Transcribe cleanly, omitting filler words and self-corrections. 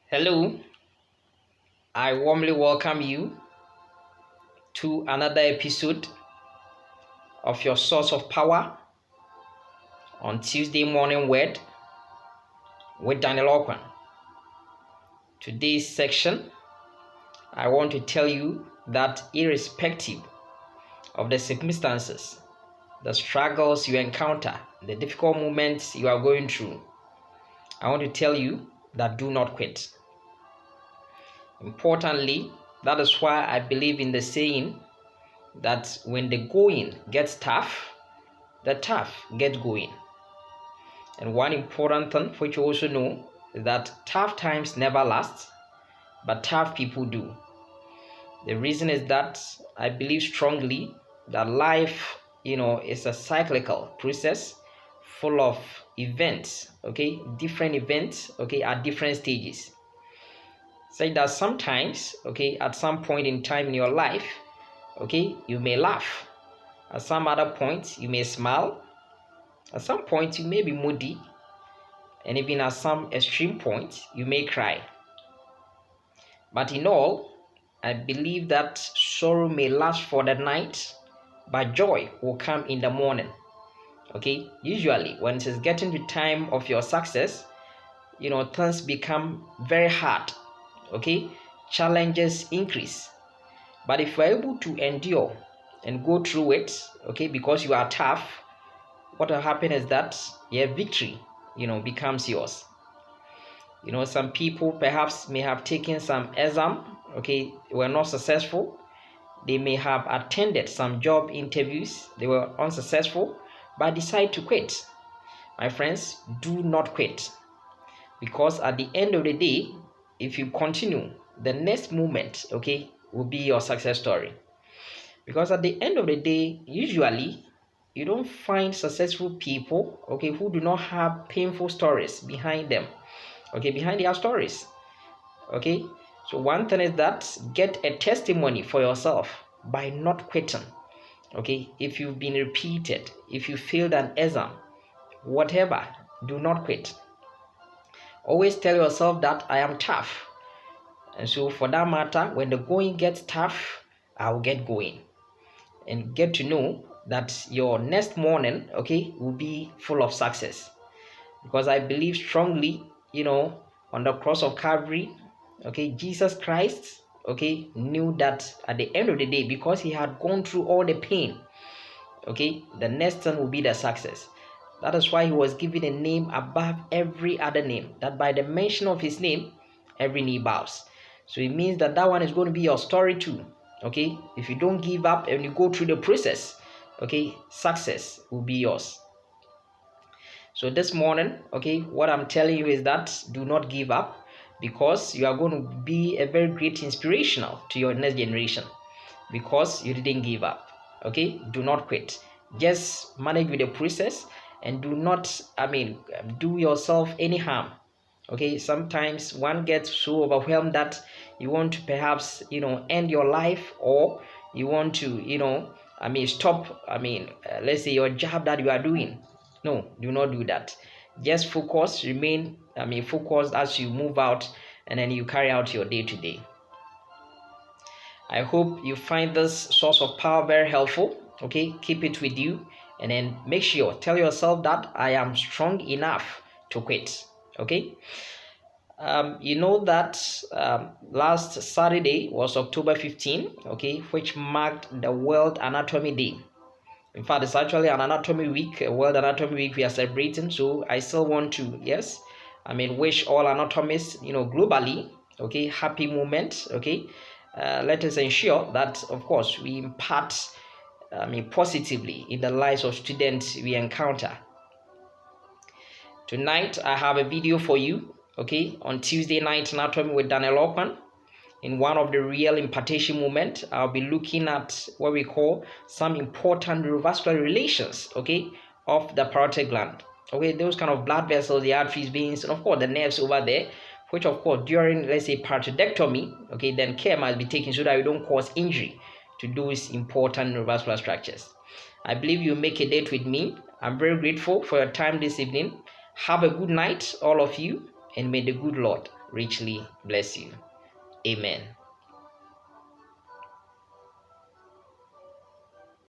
Hello, I warmly welcome you to another episode of your Source of Power on Tuesday Morning Word with Daniel Okwan. Today's section, I want to tell you that irrespective of the circumstances, the struggles you encounter, the difficult moments you are going through, I want to tell you that do not quit. Importantly, that is why I believe in the saying that when the going gets tough, the tough get going. And one important thing which you also know is that tough times never last, but tough people do. The reason is that I believe strongly that life, is a cyclical process full of events, different events, at different stages. Say that sometimes, at some point in time in your life, you may laugh. At some other point, you may smile. At some point, you may be moody. And even at some extreme point, you may cry. But in all, I believe that sorrow may last for the night, but joy will come in the morning. Usually when it is getting to time of your success, things become very hard. Challenges increase. But if you're able to endure and go through it, because you are tough, what will happen is that your victory, becomes yours. Some people perhaps may have taken some exam, were not successful. They may have attended some job interviews, they were unsuccessful, but decide to quit. My friends, do not quit. Because at the end of the day, if you continue, the next moment, will be your success story. Because at the end of the day, usually you don't find successful people, who do not have painful stories behind them, behind their stories. So one thing is that get a testimony for yourself by not quitting. If you've been repeated, if you failed an exam, whatever, do not quit. Always tell yourself that I am tough. And so for that matter, when the going gets tough, I'll get going. And get to know that your next morning, will be full of success. Because I believe strongly, on the cross of Calvary, Jesus Christ, knew that at the end of the day, because he had gone through all the pain, the next thing will be the success. That is why he was given a name above every other name, that by the mention of his name, every knee bows. So it means that one is going to be your story too. If you don't give up and you go through the process, success will be yours. So this morning, what I'm telling you is that do not give up, because you are going to be a very great inspirational to your next generation, because you didn't give up. Do not quit. Just manage with the process and do not, do yourself any harm. Sometimes one gets so overwhelmed that you want to perhaps, end your life, or you want to, stop, let's say your job that you are doing. No, do not do that. Just focus, remain, focused as you move out, and then you carry out your day to day. I hope you find this source of power very helpful. Keep it with you, and then make sure, tell yourself that I am strong enough to quit. You know that last Saturday was October 15, which marked the World Anatomy Day. In fact, it's actually an anatomy week, a World Anatomy Week we are celebrating. So I still want to, wish all anatomists, globally, happy moment. Let us ensure that, of course, we impart, positively in the lives of students we encounter. Tonight, I have a video for you, on Tuesday Night Anatomy with Daniel Okwan. In one of the real impartation moments, I'll be looking at what we call some important neurovascular relations, of the parotid gland. Those kind of blood vessels, the arteries, veins, and of course the nerves over there, which of course during, let's say, parotidectomy, then care must be taken so that you don't cause injury to those important neurovascular structures. I believe you make a date with me. I'm very grateful for your time this evening. Have a good night, all of you, and may the good Lord richly bless you. Amen.